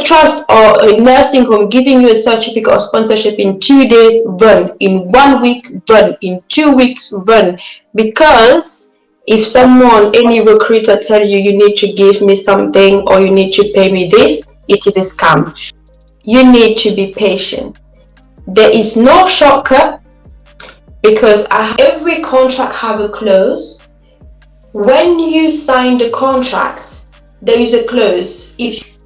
a trust or a nursing home giving you a certificate of sponsorship in 2 days, run. In 1 week, run. In 2 weeks, run. Because if any recruiter tell you you need to give me something or you need to pay me this, it is a scam. You need to be patient. There is no shortcut, because every contract have a clause. When you sign the contract, there is a clause. If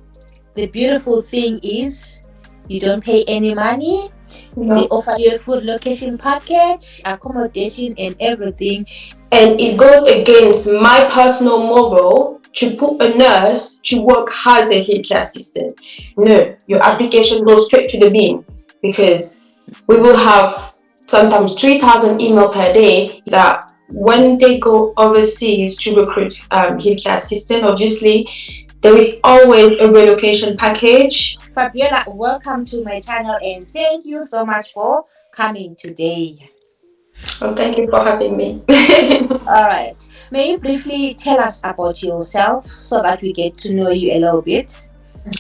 the beautiful thing is, you don't pay any money. no. They offer you a food location package, accommodation, and everything. And it goes against my personal moral to put a nurse to work as a healthcare assistant. No, your application goes straight to the bin, because we will have sometimes 3,000 email per day that when they go overseas to recruit healthcare assistant, obviously there is always a relocation package. Fabiola, welcome to my channel and thank you so much for coming today. Well, thank you for having me. All right. May you briefly tell us about yourself so that we get to know you a little bit?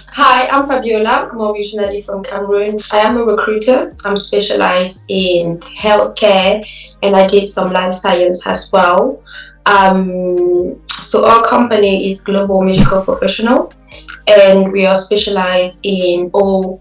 Hi, I'm Fabiola. I'm originally from Cameroon. I am a recruiter. I'm specialized in healthcare and I did some life science as well. So our company is Global Medical Professional, and we are specialized in all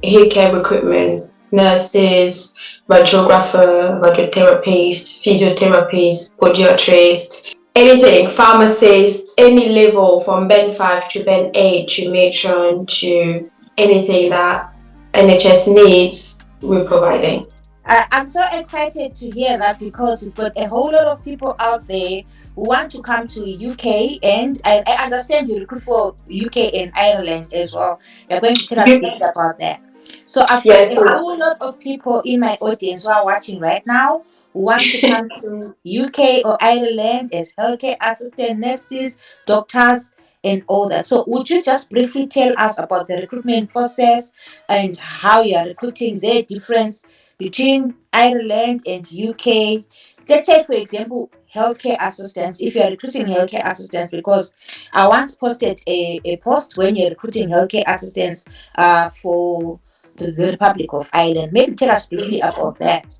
healthcare recruitment: nurses, radiographer, radiotherapist, physiotherapist, podiatrist, anything, pharmacists, any level from band 5 to band 8 to matron to anything that NHS needs, we're providing. I'm so excited to hear that because we've got a whole lot of people out there who want to come to UK, and I understand you recruit for UK and Ireland as well. You're going to tell us a bit about that. So I've got Yes. a whole lot of people in my audience who are watching right now who want to come to UK or Ireland as healthcare assistant, nurses, doctors, and all that. So would you just briefly tell us about the recruitment process and how you are recruiting, the difference between Ireland and UK? Let's say, for example, healthcare assistants. If you are recruiting healthcare assistants, because I once posted a post when you're recruiting healthcare assistants for the Republic of Ireland. Maybe tell us briefly about that.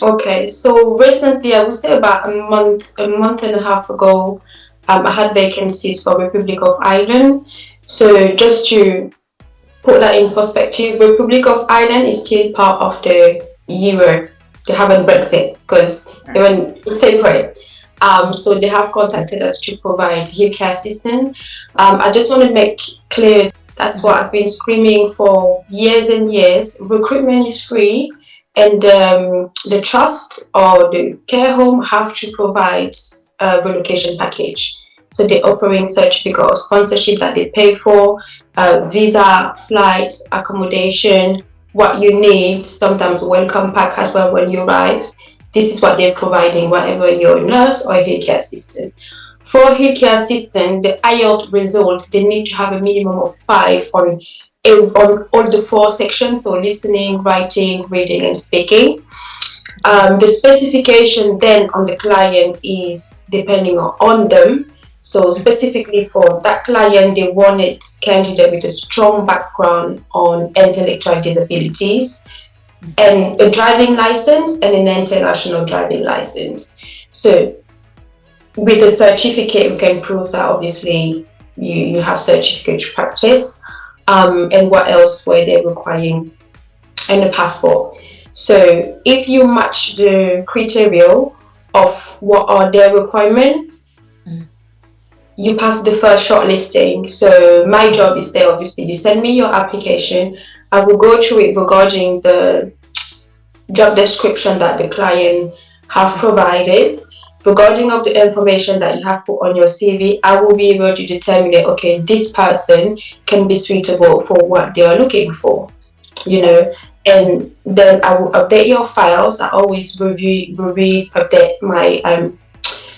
Okay, so recently, I would say about a month and a half ago, I had vacancies for Republic of Ireland. So just to put that in perspective, Republic of Ireland is still part of the Euro. They haven't Brexit because they went separate. So they have contacted us to provide healthcare assistance. I just want to make clear, that's what I've been screaming for years and years. Recruitment is free, and the trust or the care home have to provide a relocation package. So they're offering certificate of sponsorship that they pay for, visa, flights, accommodation, what you need, sometimes welcome pack as well when you arrive. This is what they're providing, whatever you're a nurse or a healthcare assistant. For healthcare assistant, the IELTS result, they need to have a minimum of 5 on all the 4 sections, so listening, writing, reading, and speaking. The specification then on the client is depending on them. So specifically for that client, they wanted candidate with a strong background on intellectual disabilities and a driving license and an international driving license. So with a certificate, we can prove that obviously you have certificate to practice. And what else were they requiring? And a passport. So if you match the criteria of what are their requirements, you pass the first shortlisting. So my job is there, obviously. You send me your application. I will go through it regarding the job description that the client have provided. Regarding of the information that you have put on your CV, I will be able to determine that, okay, this person can be suitable for what they are looking for, and then I will update your files. I always review, update my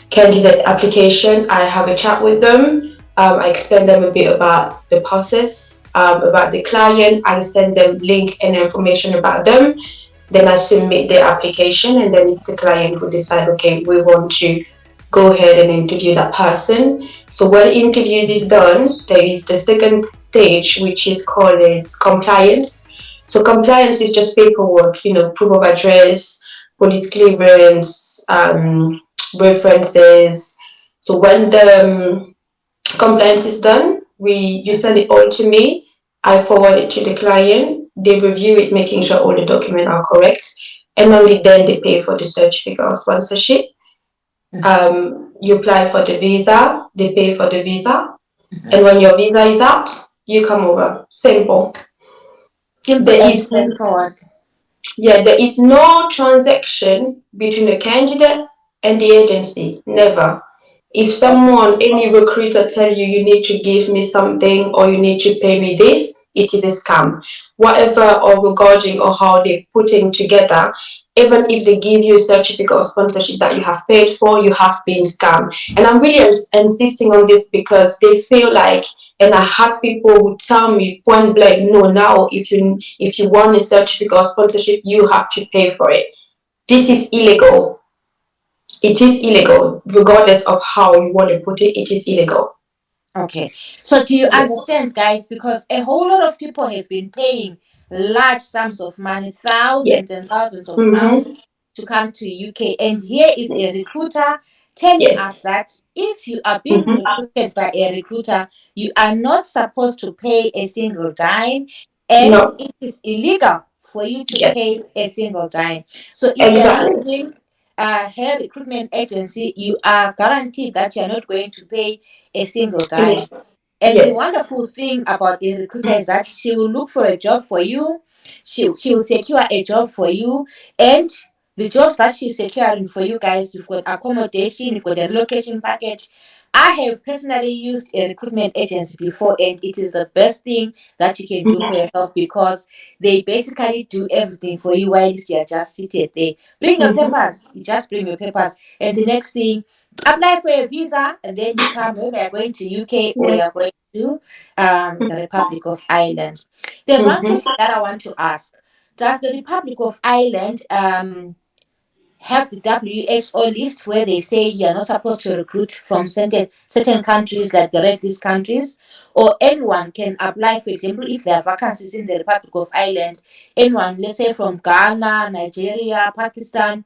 candidate application. I have a chat with them. I explain them a bit about the process, about the client. I send them link and information about them. Then I submit the application, and then it's the client who decide, okay, we want to go ahead and interview that person. So when interviews is done, there is the second stage, which is called compliance. So compliance is just paperwork, proof of address, police clearance, references. So when the compliance is done, you send it all to me. I forward it to the client. They review it, making sure all the documents are correct, and only then they pay for the certificate of sponsorship. You apply for the visa, they pay for the visa, and when your visa is out, you come over. Simple. Simple There and is straightforward. there is no transaction between the candidate and the agency. Never. If someone, any recruiter tell you you need to give me something or you need to pay me this, it is a scam. Whatever or regarding or how they're putting together, even if they give you a certificate of sponsorship that you have paid for, you have been scammed. And I'm really insisting on this because they feel like, and I had people who tell me point blank, no, now if you want a certificate of sponsorship, you have to pay for it. This is illegal. It is illegal, regardless of how you want to put it. It is illegal. Okay. So do you Yes. understand, guys? Because a whole lot of people have been paying large sums of money, Yes. thousands and thousands of pounds Mm-hmm. to come to UK. And here is a recruiter telling Yes. us that if you are being Mm-hmm. recruited by a recruiter, you are not supposed to pay a single dime, and No. it is illegal for you to Yes. pay a single dime. So if you are Exactly. using her recruitment agency, you are guaranteed that you are not going to pay a single Mm. time. And the Yes. wonderful thing about a recruiter is that she will look for a job for you, she will secure a job for you, and the jobs that she's securing for you guys, you've got accommodation, you've got a relocation package. I have personally used a recruitment agency before, and it is the best thing that you can do for Mm-hmm. yourself because they basically do everything for you while you are just seated there. Bring your Mm-hmm. papers, you just bring your papers, and the next thing, apply for a visa, and then you come, whether you're going to UK or Yes. you're going to the Republic of Ireland. There's one Mm-hmm. question that I want to ask. Does the Republic of Ireland have the WHO list where they say you're not supposed to recruit from certain countries like the red list countries, or anyone can apply? For example, if there are vacancies in the Republic of Ireland, anyone, let's say from Ghana, Nigeria, Pakistan,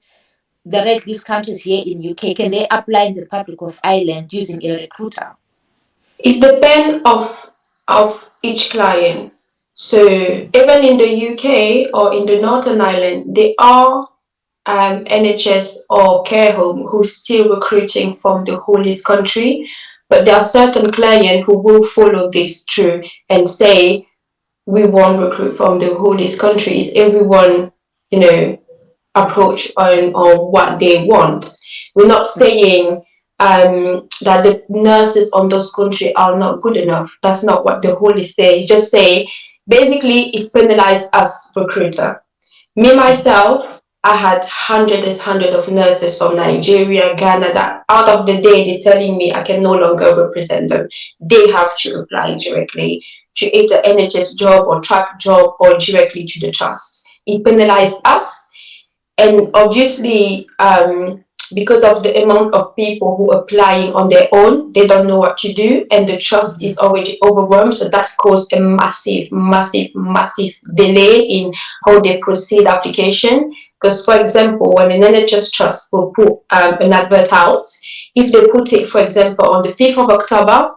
the red list countries here in UK, can they apply in the Republic of Ireland using a recruiter? It depends of each client. So even in the UK or in the Northern Ireland, there are NHS or care home who's still recruiting from the whole country, but there are certain clients who will follow this through and say we won't recruit from the whole country. Is everyone, you know, approach on what they want. We're not saying that the nurses on those countries are not good enough. That's not what the whole is saying. It's just say basically it's penalized us recruiter. Me myself, I had hundred of nurses from Nigeria, Ghana that out of the day they're telling me I can no longer represent them. They have to apply directly to either NHS job or track job or directly to the trust. It penalized us, and obviously because of the amount of people who are applying on their own, they don't know what to do, and the trust is already overwhelmed, so that's caused a massive delay in how they proceed application. Because for example, when an NHS trust will put an advert out, if they put it for example on the 5th of October,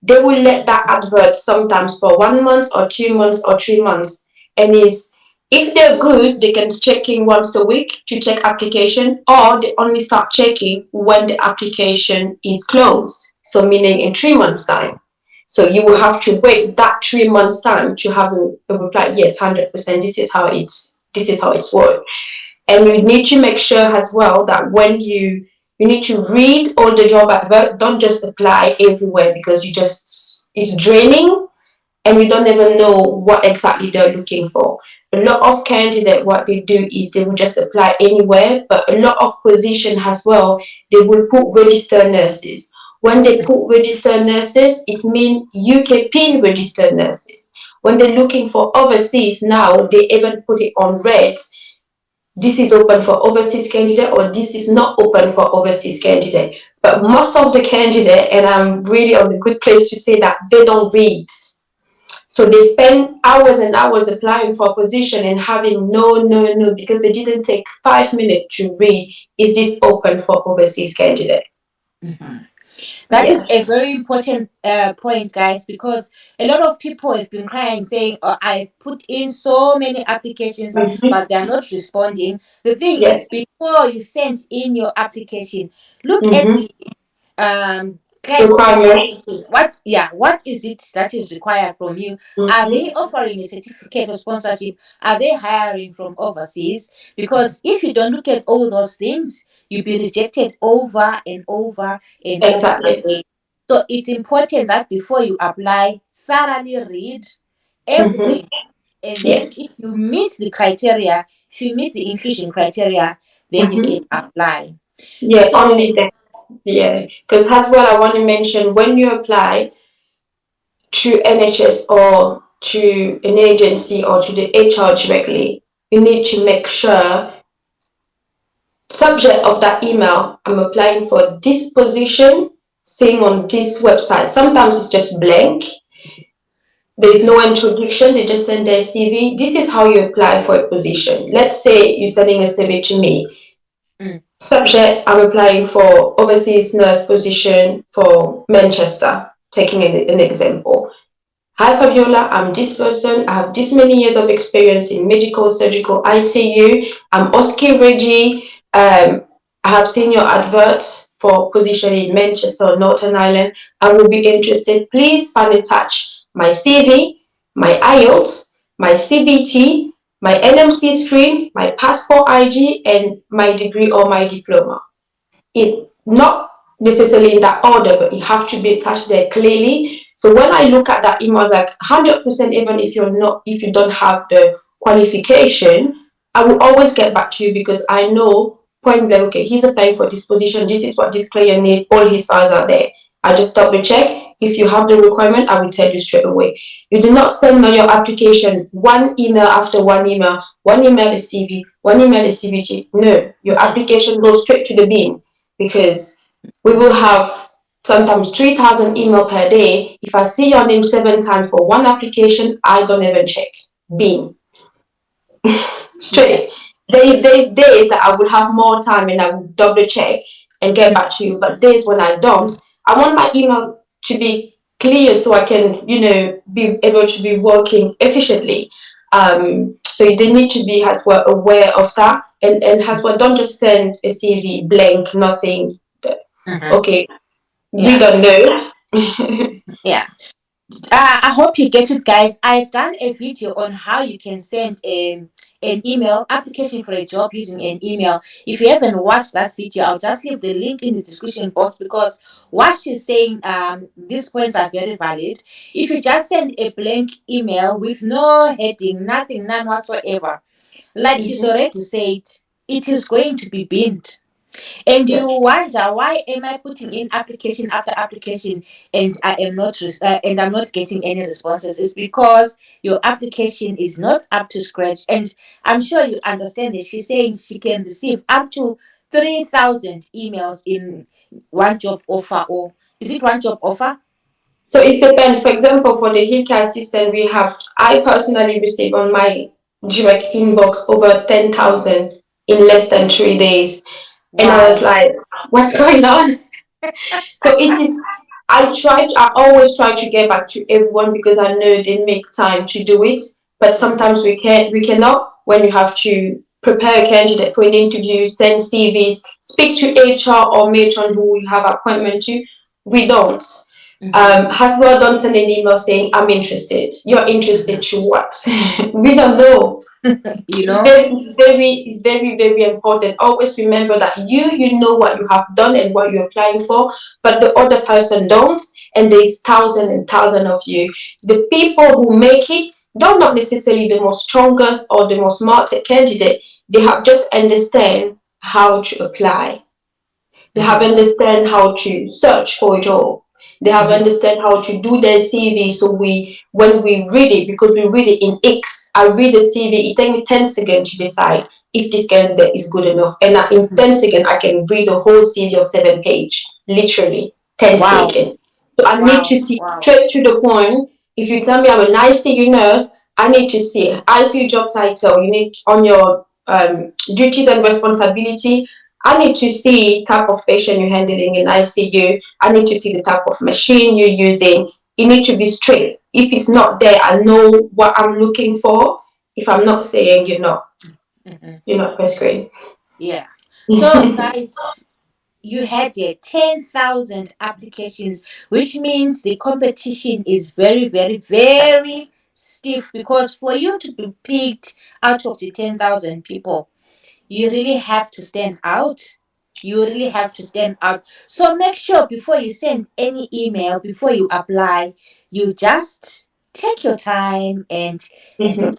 they will let that advert sometimes for 1 month or 2 months or 3 months. And is if they're good, they can check in once a week to check application, or they only start checking when the application is closed. So meaning in 3 months' time. So you will have to wait that 3 months time to have a reply. Yes, 100%. This is how it's worked. And you need to make sure as well that when you need to read all the job advert. Don't just apply everywhere because it's draining, and you don't even know what exactly they're looking for. A lot of candidates, what they do is they will just apply anywhere, but a lot of position as well, they will put registered nurses. When they put registered nurses, it means UK PIN registered nurses. When they're looking for overseas now, they even put it on red this is open for overseas candidate or this is not open for overseas candidate. But most of the candidate, and I'm really on a good place to say that, they don't read. So they spend hours and hours applying for a position and having no, because they didn't take 5 minutes to read, is this open for overseas candidate? Mhm. That is Yeah. a very important point, guys, because a lot of people have been crying saying, oh, I've put in so many applications, Mm-hmm. but they're not responding. The thing Yeah. is, before you send in your application, look at Mm-hmm. the CANT Requirement. specification. What is it that is required from you? Are Mm-hmm. they offering a certificate of sponsorship? Are they hiring from overseas? Because if you don't look at all those things, you'll be rejected over and over and over Exactly. again. So it's important that before you apply, thoroughly read Mm-hmm. everything. And then Yes. if you meet the criteria, if you meet the inclusion criteria, then you can Mm-hmm. apply. Yeah, So only that. Yeah. Because as well, I want to mention when you apply to NHS or to an agency or to the HR directly, you need to make sure subject of that email, I'm applying for this position, saying on this website. Sometimes it's just blank. There's no introduction. They just send their CV. This is how you apply for a position. Let's say you're sending a CV to me. mm, Subject, I'm applying for overseas nurse position for Manchester, taking an example. Hi Fabiola, I'm this person. I have this many years of experience in medical, surgical, ICU. I'm OSCE ready. I have seen your adverts for position in Manchester, Northern Ireland. I will be interested. Please find attach my CV, my IELTS, my CBT, my NMC screen, my passport ID, and my degree or my diploma. It not necessarily in that order, but it have to be attached there clearly. So when I look at that email, like 100%, even if you don't have the qualification, I will always get back to you because I know point blank, okay, he's applying for this position. This is what this client needs. All his files are there. I just double check. If you have the requirement, I will tell you straight away. You do not send on your application one email after one email is CV, one email is CVT. No, your mhm, application goes straight to the bin because we will have sometimes 3,000 email per day. If I see your name 7 times for one application, I don't even check. Bin. yeah. Straight. There's days that I would have more time and I would double check and get back to you. But days when I don't, I want my email to be clear so I can, be able to be working efficiently. So they need to be as well aware of that and as well don't just send a CV blank, nothing. Mhm. Okay, we Yeah. don't know. Yeah. I hope you get it, guys. I've done a video on how you can send an email application for a job using an email. If you haven't watched that video, I'll just leave the link in the description box because what she's saying, these points are very valid. If you just send a blank email with no heading, nothing, none whatsoever, like she's Mhm. already said, it is going to be binned. And Yeah. you wonder why am I putting in application after application and I'm not getting any responses? It's because your application is not up to scratch. And I'm sure you understand it. She's saying she can receive up to 3,000 emails in one job offer, or is it one job offer? So it depends. For example, for the healthcare assistant, I personally receive on my direct inbox over 10,000 in less than 3 days. And I was Wow. like, what's going on? So it is, I always try to get back to everyone because I know they make time to do it. But Mhm, sometimes we cannot when you have to prepare a candidate for an interview, send CVs, speak to HR or matron who you have appointment to. We don't. mhm, Has well don't send an email saying I'm interested. You're interested to what? We don't know. you It's know? very important. Always remember that you know what you have done and what you're applying for, but the other person don't, and there's thousands and thousands of you. The people who make it, they're not necessarily the most strongest or the most smartest candidate. They have just understand how to apply. They have Mhm, understand how to search for a job. They have mhm, understand how to do their CV. So when we read it, because we read it in X, I read the CV, it takes me 10 seconds to decide if this candidate is good enough. And in 10 seconds, I can read the whole CV of 7 page, literally 10 Wow. seconds. So I need to Wow. see Wow. straight to the point. If you tell me I'm an ICU nurse, I need to see ICU job title. You need on your duties and responsibility. I need to see type of patient you're handling in ICU. I need to see the type of machine you're using. You need to be straight. If it's not there, I know what I'm looking for. If I'm not saying Mhm. you're not first grade. Yeah. So, guys, you had 10,000 applications, which means the competition is very, very, very stiff, because for you to be picked out of the 10,000 people, you really have to stand out. You really have to stand out. So make sure before you send any email, before you apply, you just take your time and Mhm.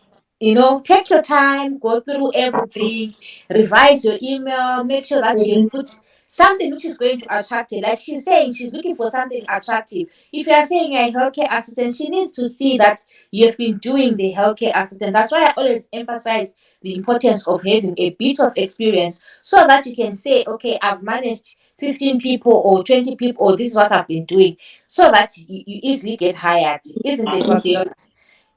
take your time, go through everything, revise your email, make sure that you've Mhm. put something which is going to attract her. Like she's saying, she's looking for something attractive. If you are saying you're a healthcare assistant, she needs to see that you've been doing the healthcare assistant. That's why I always emphasize the importance of having a bit of experience, so that you can say, okay, I've managed 15 people or 20 people, or this is what I've been doing, so that you easily get hired. Isn't it, Fabiola? You know,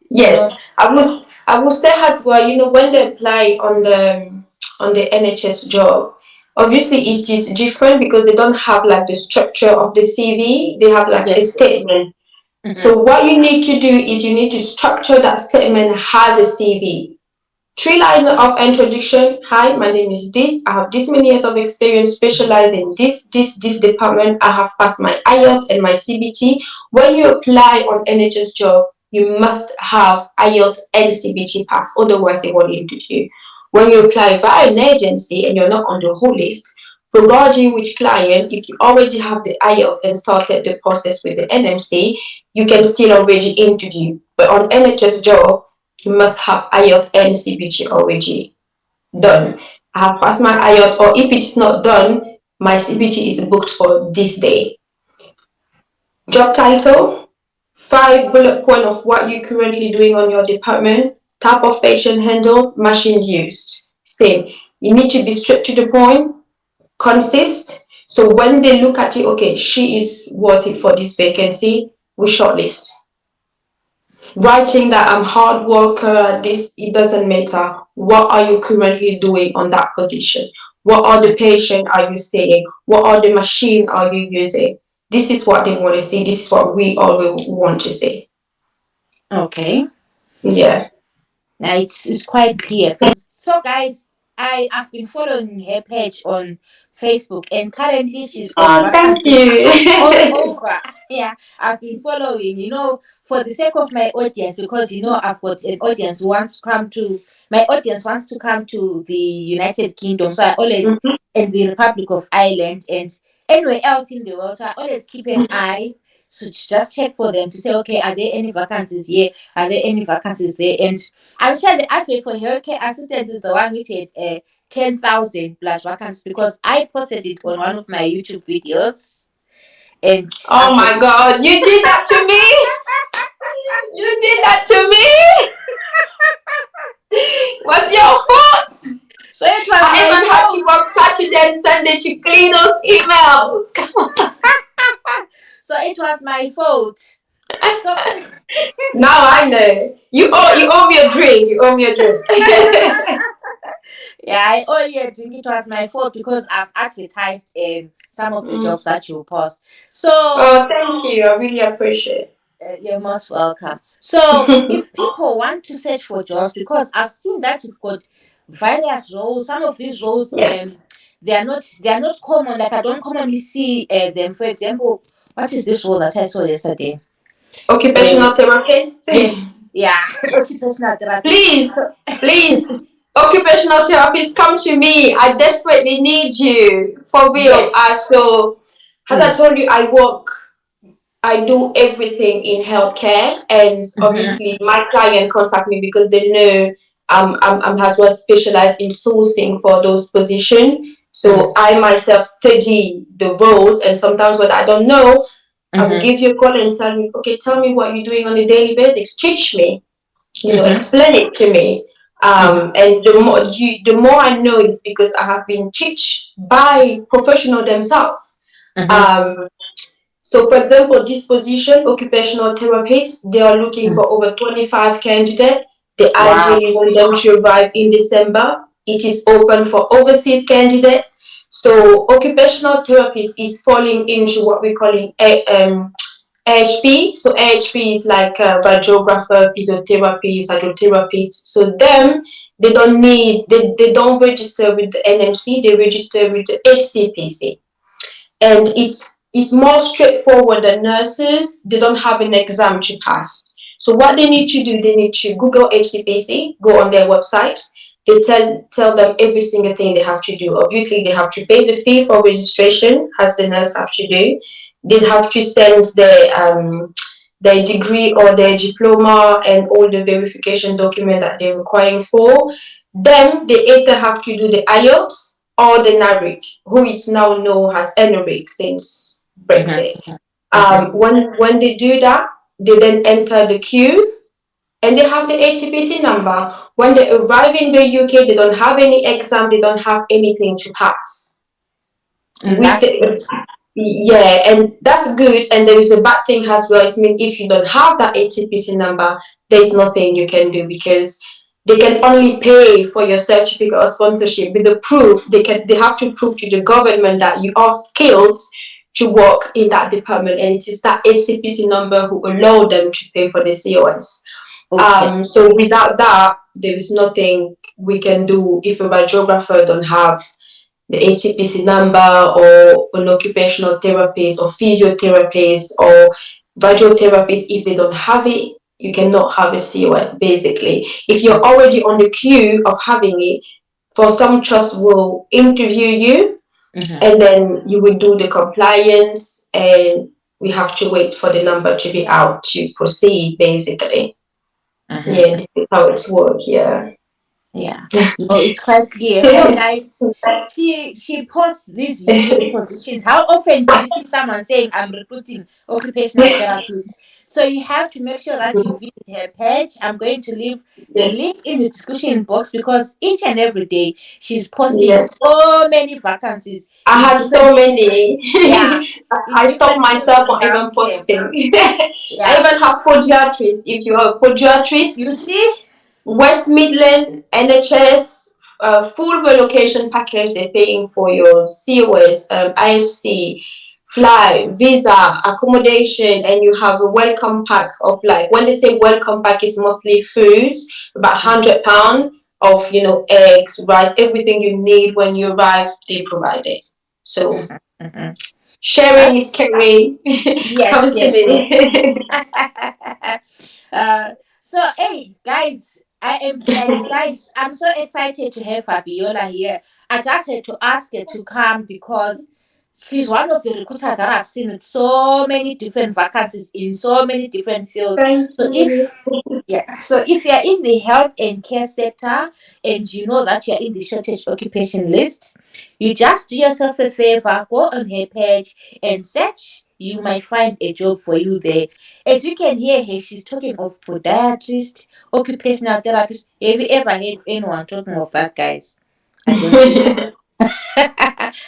Yes, I will say as well. When they apply on the NHS job, obviously it is different because they don't have like the structure of the CV. They have like a yes, yes. statement. Mm-hmm. So what you need to do is you need to structure that statement as a CV. 3 lines of introduction. Hi, my name is this. I have this many years of experience specializing in this department. I have passed my IELTS and my CBT. When you apply on NHS job, you must have IELTS and CBT pass. Otherwise, they won't interview you. When you apply via an agency and you're not on the whole list, regarding which client, if you already have the IELTS and started the process with the NMC, you can still already interview. But on NHS job, you must have IELTS and CBT already Mm-hmm. done. I have passed my IELTS, or if it's not done, my CBT is booked for this day. Job title, 5 bullet point of what you're currently doing on your department, type of patient handled, machine used. Same. You need to be straight to the point, consist. So when they look at it, okay, she is worth it for this vacancy, we shortlist. Writing that I'm hard worker, this it doesn't matter. What are you currently doing on that position? What are the patient are you seeing? What are the machine are you using? This is what they want to see. This is what we all want to see. Okay. Yeah. Now it's quite clear. So guys, I've been following her page on Facebook, and currently she's got Oh, thank vacancies all you. over. Yeah, I've been following, for the sake of my audience, because I've got an audience who wants to come to my audience wants to come to the United Kingdom. So I always, Mhm. in the Republic of Ireland and anywhere else in the world. So I always keep an eye, so just check for them to say, okay, are there any vacancies here? Are there any vacancies there? And I'm sure the advert for healthcare assistants is the one which had 10,000 plus vacancies, because I posted it on one of my YouTube videos, and Oh I've got my God, you did that to me. You did that to me. What's your fault? so it was I my even had to fault. work Saturday and Sunday to clean those emails. Come on. So it was my fault. So Now I know. You owe me a drink. You owe me a drink. yeah, I only think it was my fault, because I've advertised some of the Mm. jobs that you post. So Oh, thank you. I really appreciate you're most welcome. So, it. if people want to search for jobs, because I've seen that you've got various roles, some of these roles, Yeah. they are not common. Like I don't commonly see them. For example, what is this role that I saw yesterday? Uh, Occupational therapist. yes, yeah, occupational therapist. Please, please. Occupational therapist, come to me. I desperately need you. For real. Yes. As I told you, I do everything in healthcare, and Mm-hmm, obviously my client contact me because they know I'm as well specialized in sourcing for those positions. So I myself study the roles, and sometimes when I don't know, I will mm-hmm, give you a call and tell me, okay, tell me what you're doing on a daily basis. Teach me, mm-hmm, explain it to me. Mm-hmm. And the more I know is because I have been teach by professional themselves. Mm-hmm. Um, so, for example, this position, occupational therapists, they are looking for over 25 candidates. They Wow. ideally want them to arrive in December. It is open for overseas candidates. So, occupational therapist is falling into what we call AHP. So, AHP is like a radiographer, physiotherapist, hydrotherapist. So, them, they don't register with the NMC, they register with the HCPC, and it's more straightforward than nurses. They don't have an exam to pass. So what they need to do, they need to Google HCPC, go on their website. They tell them every single thing they have to do. Obviously, they have to pay the fee for registration, as the nurse have to do. They have to send their degree or their diploma and all the verification document that they're requiring for. Then they either have to do the IELTS or the NARIC, who is now known as NORIC since Brexit. Mm-hmm. Mm-hmm. When they do that, they then enter the queue and they have the HCPC number. When they arrive in the UK, they don't have any exam, they don't have anything to pass. And With that's good. the, yeah, and that's good. And there is a bad thing as well. It means if you don't have that HCPC number, there's nothing you can do because they can only pay for your certificate or sponsorship with the proof. They have to prove to the government that you are skilled to work in that department, and it is that HCPC number who allow them to pay for the COS. Okay. So without that, there is nothing we can do if a radiographer don't have the HCPC number, or an occupational therapist or physiotherapist or radiotherapist. If they don't have it, you cannot have a COS basically. If you're already on the queue of having it, for some trust will interview you, Mm-hmm. and then you will do the compliance, and we have to wait for the number to be out to proceed basically. Yeah, Mm-hmm. this is how it's work. Yeah. Yeah. No, it's quite clear. So, guys, she posts these unique positions. How often do you see someone saying, "I'm recruiting occupational therapists"? So you have to make sure that you visit her page. I'm going to leave the Yeah. link in the description box because each and every day she's posting Yeah. so many vacancies I in had different, so many. yeah, in I stopped different fields myself in from even healthcare. posting. I Yeah. even have podiatrists. If you're a You podiatrist, see? West Midland NHS, full relocation package, they're paying for your COS, IFC, fly, visa, accommodation, and you have a welcome pack of, like, when they say welcome pack, it's mostly foods, about £100 of, eggs, rice, everything you need when you arrive, they provide it. So Mhm, mhm. sharing is That's caring. yes, Come to yes, yes. me. So hey guys, I am like guys, I'm so excited to have Fabiola here. I just had to ask her to come because she's one of the recruiters that I've seen with so many different vacancies in so many different fields. Thank So you. if yeah, so if you're in the health and care sector and you know that you're in the shortage occupation list, you just do yourself a favor, go on her page and search. You might find a job for you there. As you can hear her, she's talking of podiatrist, occupational therapist. Have you ever heard of anyone talking of that, guys? I don't think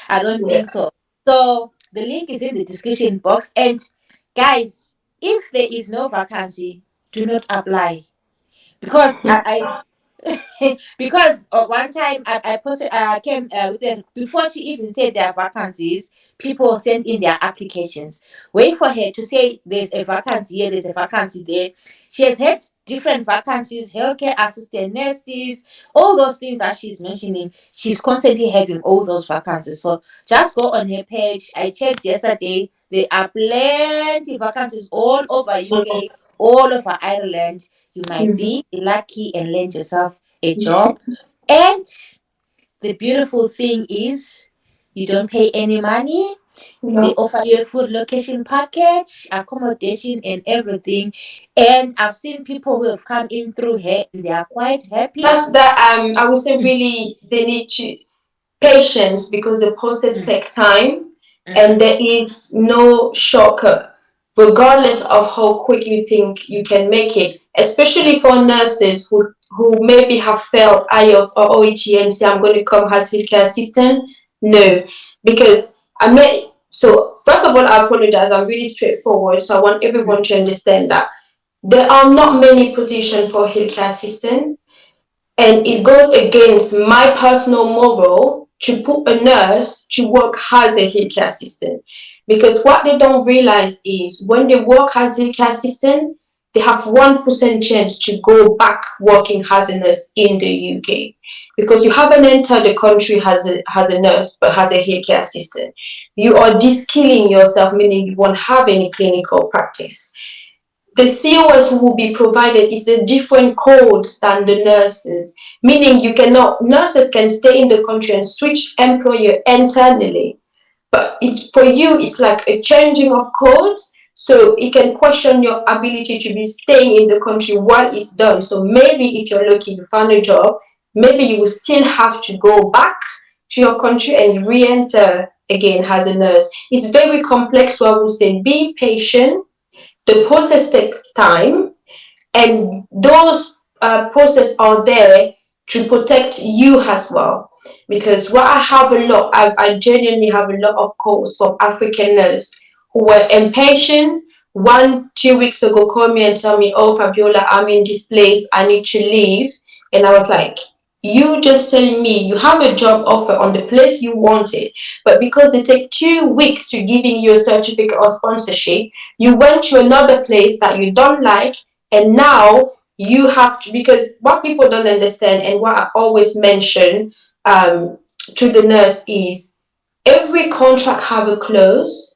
I don't Yeah. think so. So the link is in the description box. And guys, if there is no vacancy, do not apply because because one time I posted came with them before she even said there are vacancies. People send in their applications. Wait for her to say there's a vacancy here, there's a vacancy there. She has had different vacancies, healthcare assistant, nurses, all those things that she's mentioning. She's constantly having all those vacancies. So just go on her page. I checked yesterday. There are plenty vacancies all over UK, all over Ireland. You might Mhm. be lucky and land yourself a job. And the beautiful thing is, you don't pay any money. They No. offer you a food location package, accommodation, and everything. And I've seen people who have come in through here and they are quite happy. That's that. I would say Mm, really they need to patience because the process mm, takes time, and mhm, there is no shortcut. regardless of how quick you think you can make it, especially for nurses who maybe have failed IELTS or OET and say, I'm going to come as healthcare assistant. No, because so first of all, I apologize. I'm really straightforward. So I want everyone to understand that there are not many positions for healthcare assistant. And it goes against my personal moral to put a nurse to work as a healthcare assistant. Because what they don't realize is when they work as a healthcare assistant, they have 1% chance to go back working as a nurse in the UK. Because you haven't entered the country as a nurse, but as a healthcare assistant. You are de-skilling yourself, meaning you won't have any clinical practice. The COS will be provided is a different code than the nurses, meaning nurses can stay in the country and switch employer internally. But for you, it's like a changing of codes. So it can question your ability to be staying in the country while it's done. So maybe if you're lucky, you find a job, maybe you will still have to go back to your country and re-enter again as a nurse. It's very complex. So I would say be patient. The process takes time, and those process are there to protect you as well. Because what I have a lot, I genuinely have a lot of calls from African nurses who were impatient. 1 2 weeks ago called me and tell me, oh Fabiola, I'm in this place, I need to leave. And I was like, you just telling me you have a job offer on the place you wanted, but because they take 2 weeks to giving you a certificate of sponsorship, you went to another place that you don't like, and now you have to, because what people don't understand and what I always mention to the nurse is every contract have a clause.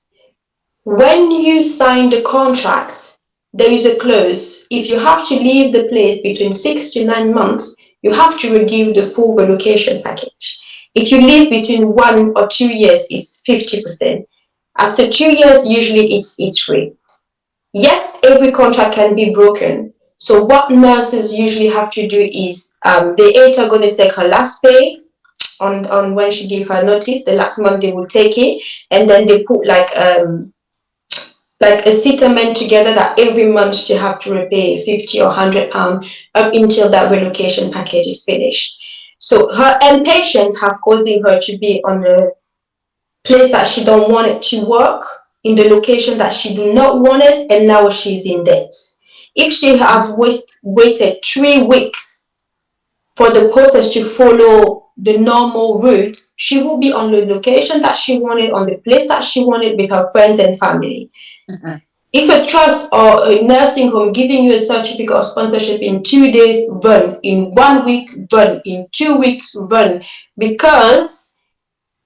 When you sign the contract, there is a clause. If you have to leave the place between 6 to 9 months, you have to give the full relocation package. If you leave between 1 or 2 years, it's 50%. After 2 years, usually it's free. Yes, every contract can be broken. So what nurses usually have to do is the eight are going to take her last pay on when she gave her notice. The last month they will take it, and then they put like a settlement together that every month she have to repay 50 or £100 up until that relocation package is finished. So her impatience have causing her to be on the place that she don't want it to work, in the location that she do not want it, and now she's in debt. If she have waited 3 weeks for the process to follow the normal route, she will be on the location that she wanted, on the place that she wanted with her friends and family. Mhm. If a trust or a nursing home giving you a certificate of sponsorship in 2 days, run. In 1 week, run. In 2 weeks, run. Because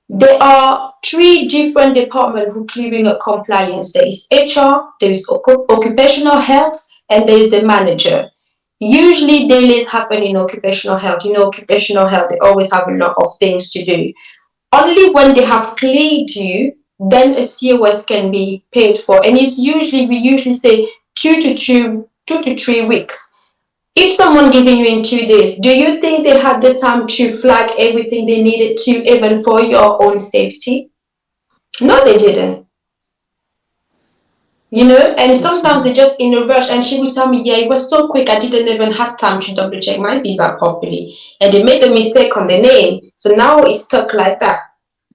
there are three different departments who clearing a compliance. There is HR, there is occupational health, and there is the manager. Usually delays happen in occupational health. You know, occupational health, they always have a lot of things to do. Only when they have cleared you, then a COS can be paid for. And we usually say 2 to 3 weeks. If someone giving you in 2 days, do you think they had the time to flag everything they needed to, even for your own safety? No, they didn't. And sometimes they're just in a rush. And she would tell me, yeah, it was so quick, I didn't even have time to double check my visa properly. And they made a mistake on the name. So now it's stuck like that.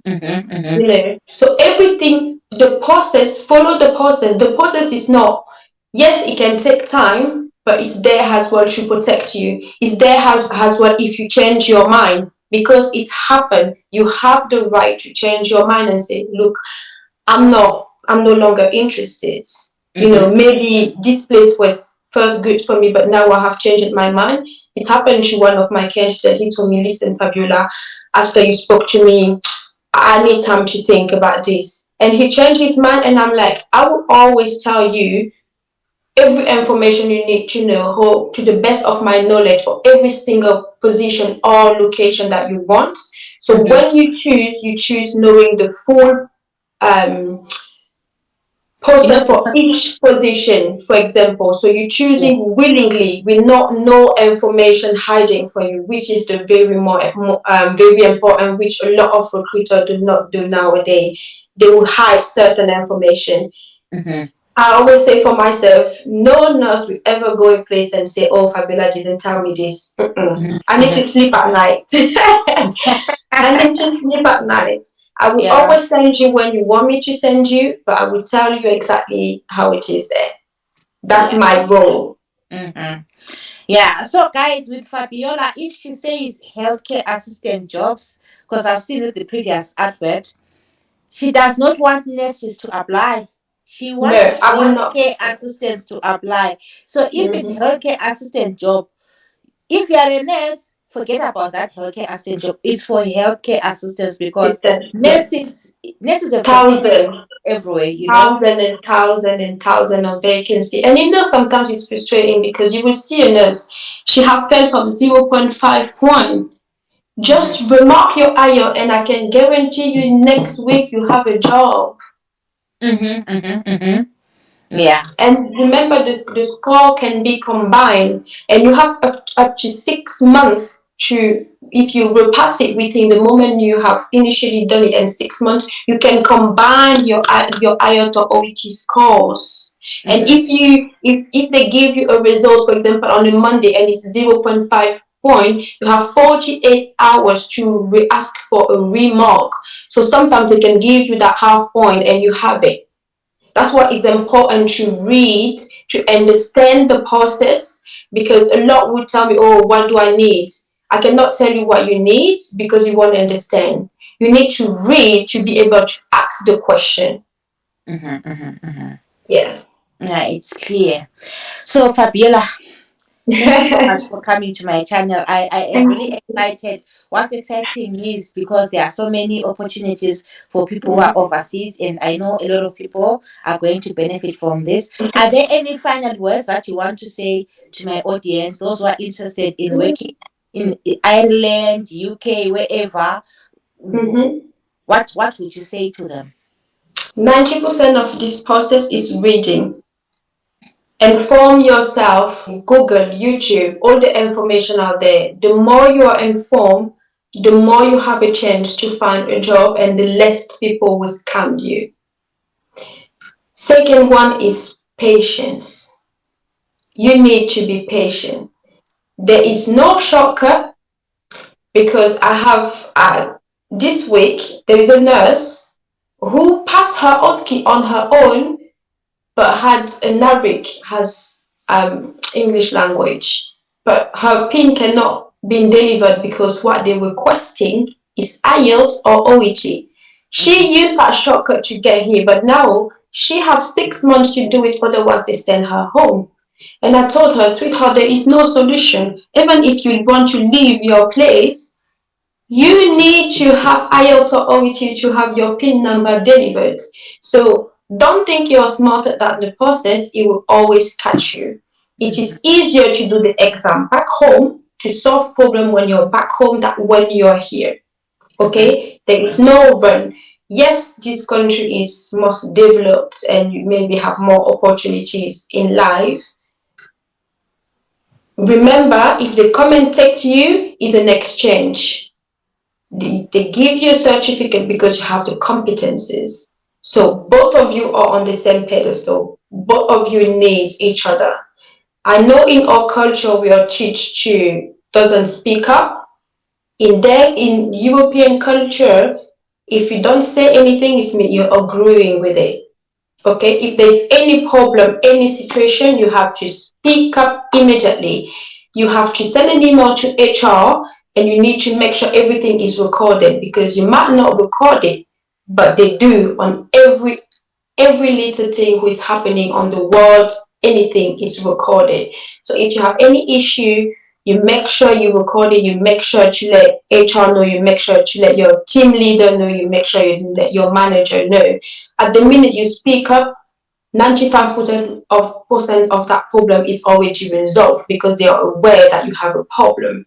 Mm-hmm, mm-hmm. So everything, the process, follow the process. The process is not, yes, it can take time, but it's there as well to protect you. It's there as well if you change your mind, because it's happened. You have the right to change your mind and say, look, I'm no longer interested. Maybe this place was first good for me, but now I have changed my mind. It happened to one of my candidates. He told me, listen, Fabiola, after you spoke to me, I need time to think about this. And he changed his mind, and I'm like, I will always tell you every information you need to know, to the best of my knowledge, for every single position or location that you want. So when you choose knowing the full process for each position, for example. So you're choosing willingly with no information hiding for you, which is the very important, which a lot of recruiters do not do nowadays. They will hide certain information. Mm-hmm. I always say for myself, no nurse will ever go a place and say, "Oh, Fabiola didn't tell me this." Mm-mm. Mhm, I need mhm. to sleep at night. I need to sleep at night. I will Yeah. always send you when you want me to send you, but I will tell you exactly how it is there. That's Yeah. my role. Hmm. Yeah. So, guys, with Fabiola, if she says healthcare assistant jobs, because I've seen with the previous advert, she does not want nurses to apply. She No, wants I will not. healthcare assistants to apply. So, if it's Mhm. healthcare assistant job, if you are a nurse, forget about that healthcare assistant job. It's for healthcare assistants because It's that, yeah. nurses have vacancies Thousand, everywhere, thousand and thousand and thousand of vacancy. And sometimes it's frustrating because you will see a nurse, she have fell from 0.5 point. Mm-hmm. Just remark your IELTS and I can guarantee you next week you have a job. Mm-hmm. Mm-hmm. Mm-hmm. Yeah. And remember, the score can be combined, and you have up to 6 months to, if you repass it within the moment you have initially done it, in 6 months, you can combine your IELTS or OET scores. And Mm-hmm. if they give you a result, for example, on a Monday and it's 0.5 point, you have 48 hours to ask for a remark. So sometimes they can give you that half point and you have it. That's why it's important to read, to understand the process, because a lot would tell me, "Oh, what do I need?" I cannot tell you what you need because you won't understand. You need to read to be able to ask the question. Mm-hmm. Mm-hmm. Mm-hmm. Yeah. Yeah, it's clear. So, Fabiola, thank you so much for coming to my channel. I am really excited. What's exciting is because there are so many opportunities for people who are overseas, and I know a lot of people are going to benefit from this. Are there any final words that you want to say to my audience, those who are interested in working in Ireland, UK, wherever? Mhm. What would you say to them? 90% of this process is reading. Inform yourself, Google, YouTube, all the information out there. The more you are informed, the more you have a chance to find a job and the less people will scam you. Second one is patience. You need to be patient. There is no shortcut, because I have this week there is a nurse who passed her OSCE on her own but had a NARIC, has English language, but her PIN cannot be delivered because what they're requesting is IELTS or OET. Mhm. She used that shortcut to get here, but now she has 6 months to do it, otherwise they send her home. And I told her, "Sweetheart, there is no solution. Even if you want to leave your place, you need to have IELTS or OET to have your PIN number delivered. So don't think you're smarter than the process, it will always catch you. It Mhm. is easier to do the exam back home to solve problem when you're back home than when you're here. Mhm. Okay? There is no run. Yes, this country is most developed and you maybe have more opportunities in life. Remember, if they come and take you, is an exchange. They give you a certificate because you have the competencies. So both of you are on the same pedestal. Both of you need each other. I know in our culture we are taught to doesn't speak up. In European culture, if you don't say anything, it means you're agreeing with it. Okay, if there's any problem, any situation, you have to speak up immediately. You have to send an email to HR and you need to make sure everything is recorded, because you might not record it, but they do on every little thing who is happening on the world. Anything is recorded. So if you have any issue, you make sure you record it, you make sure to let HR know, you make sure to let your team leader know, you make sure you let your manager know. At the minute you speak up, 95% of that problem is already resolved because they are aware that you have a problem.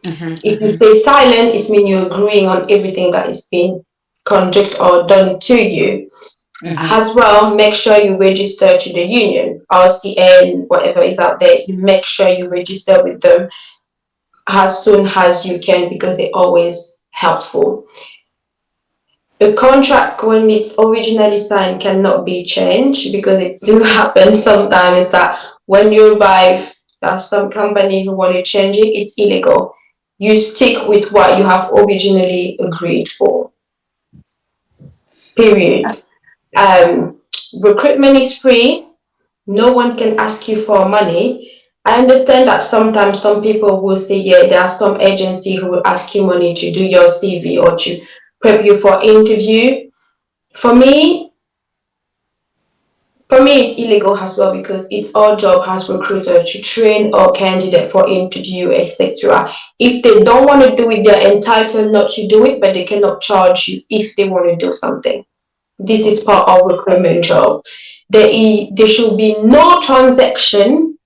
Mhm. If you Mhm. stay silent, it means you're agreeing on everything that is being conducted or done to you. Mhm. As well, make sure you register to the union, RCN, whatever is out there. You make sure you register with them as soon as you can because they're always helpful. A contract when it's originally signed cannot be changed because it still happens sometimes that when you arrive at some company who want to change it, it's illegal. You stick with what you have originally agreed for. Period. Um, Recruitment is free. No one can ask you for money. I understand that sometimes some people will say, yeah, there are some agency who will ask you money to do your CV or to prep you for interview. For me, for me, it's illegal as well because it's our job as recruiter to train our candidate for interview, etc. If they don't want to do it, they're entitled not to do it, but they cannot charge you if they want to do something. This is Okay. part of recruitment job. There should be no transaction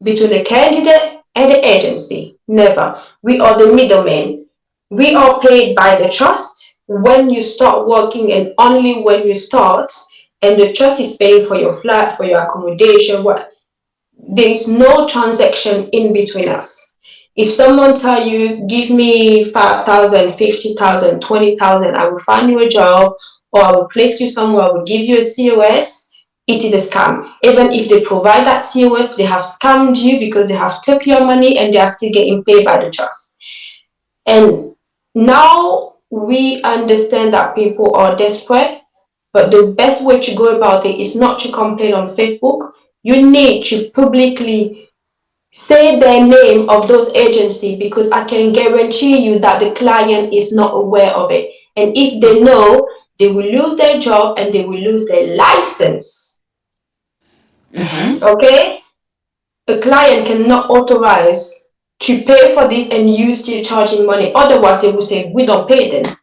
between the candidate and the agency. Never. We are the middlemen. We are paid by the trust when you start working and only when you start, and the trust is paying for your flat, for your accommodation. What there is no transaction in between us. If someone tell you, give me 5,000, 50,000, 20,000, I will find you a job or I will place you somewhere, I will give you a COS, it is a scam. Even if they provide that COS, they have scammed you because they have took your money and they are still getting paid by the trust. And now we understand that people are desperate, but the best way to go about it is not to complain on Facebook. You need to publicly say the name of those agencies because I can guarantee you that the client is not aware of it. And if they know, they will lose their job and they will lose their license. Mm-hmm. Okay? A client cannot authorize to pay for this and you still charging money. Otherwise, they will say, we don't pay them.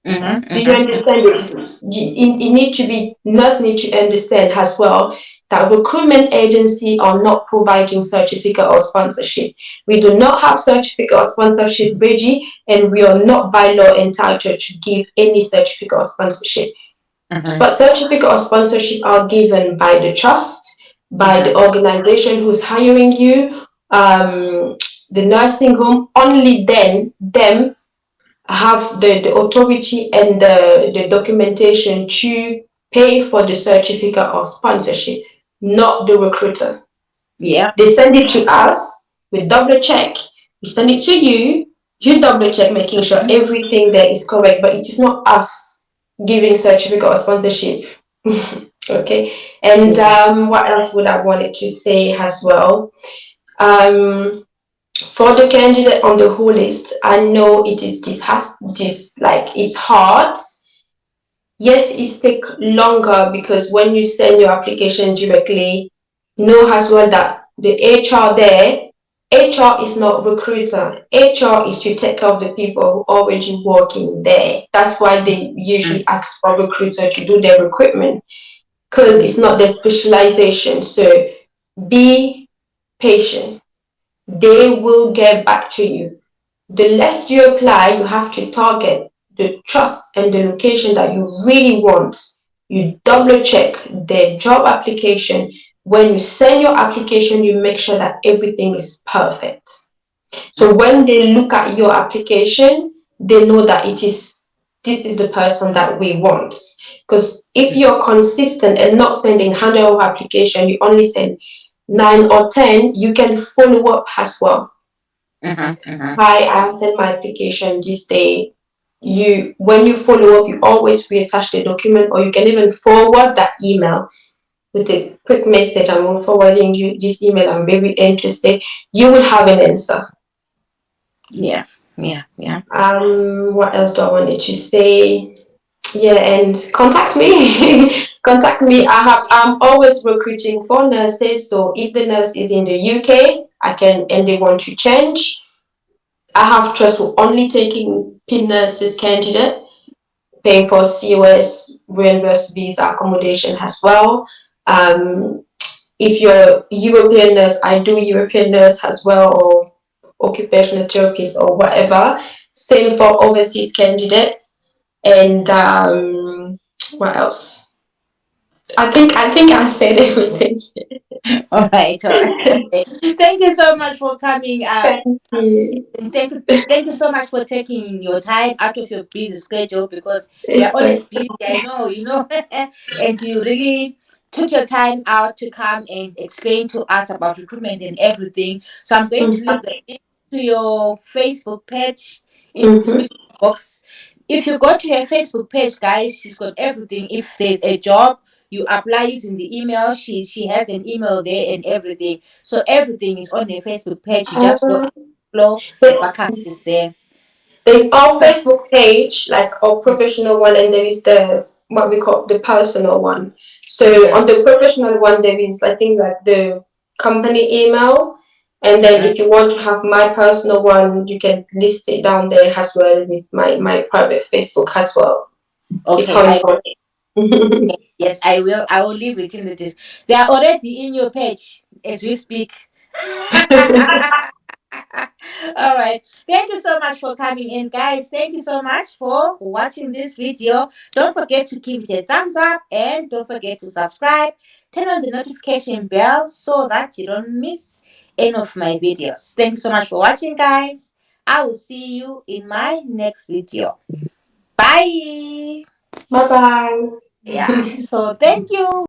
Mm-hmm. Do you Mm-hmm. understand it? You need to be, nurse need to understand as well that recruitment agency are not providing certificate or sponsorship. We do not have certificate or sponsorship, Reggie, and we are not by law entitled to give any certificate or sponsorship. Mm-hmm. But certificate or sponsorship are given by the trust, by the Mm-hmm. organization who's hiring you, the nursing home. Only then them have the authority and the documentation to pay for the certificate of sponsorship, not the recruiter. Yeah. They send it to us, we double check, we send it to you, you double check, making sure Mm-hmm. everything there is correct, but it is not us giving certificate of sponsorship. Okay, and Yeah. what else would I wanted to say as well? Um, for the candidate on the whole list, I know it is this like it's hard. Yes, it take longer because when you send your application directly, know as well that the HR there, HR is not recruiter. HR is to take care of the people who are already working there. That's why they usually ask for recruiter to do their recruitment because Mm-hmm. it's not their specialization. So be patient. They will get back to you. The less you apply, you have to target the trust and the location that you really want. You double check the job application. When you send your application, you make sure that everything is perfect. So when they look at your application, they know that this is the person that we want. Because if you're consistent and not sending 100 of application, you only send 9 or 10, you can follow up as well. Mm-hmm. Mm-hmm. Hi, I have sent my application this day. You when you follow up, you always reattach the document, or you can even forward that email with a quick message. I'm forwarding you this email. I'm very interested. You will have an answer. Yeah. Yeah. Yeah. What else do I wanted to say? Yeah, and contact me. Contact me. I'm always recruiting for nurses. So if the nurse is in the UK, I can and they want to change. I have trust for only taking PIN nurses candidate, paying for COS, reimbursed visa accommodation as well. Um, if you're European nurse, I do European nurse as well, or occupational therapist or whatever. Same for overseas candidate. And what else? I think I said everything. All right, all right. Okay. Thank you so much for coming. Thank you. And thank you so much for taking your time out of your busy schedule because we are It's always like, busy. I know, and you really took your time out to come and explain to us about recruitment and everything. So I'm going to leave the link to your Facebook page in the mm-hmm. description box. If you go to her Facebook page, guys, she's got everything. If there's a job, you apply using the email. She has an email there and everything. So everything is on her Facebook page. You just go explore the vacancies there. There's our Facebook page, like our professional one, and there is the what we call the personal one. So Mm-hmm. on the professional one, there is I think like the company email, and then Mm-hmm. if you want to have my personal one, you can list it down there as well with my private Facebook as well. It's Okay, how you want it. yes, I will. I will leave it in the. They are already in your page as we speak. All right. Thank you so much for coming in, guys. Thank you so much for watching this video. Don't forget to give it a thumbs up and don't forget to subscribe. Turn on the notification bell so that you don't miss any of my videos. Thanks so much for watching, guys. I will see you in my next video. Bye. Bye bye. Yeah. So thank you.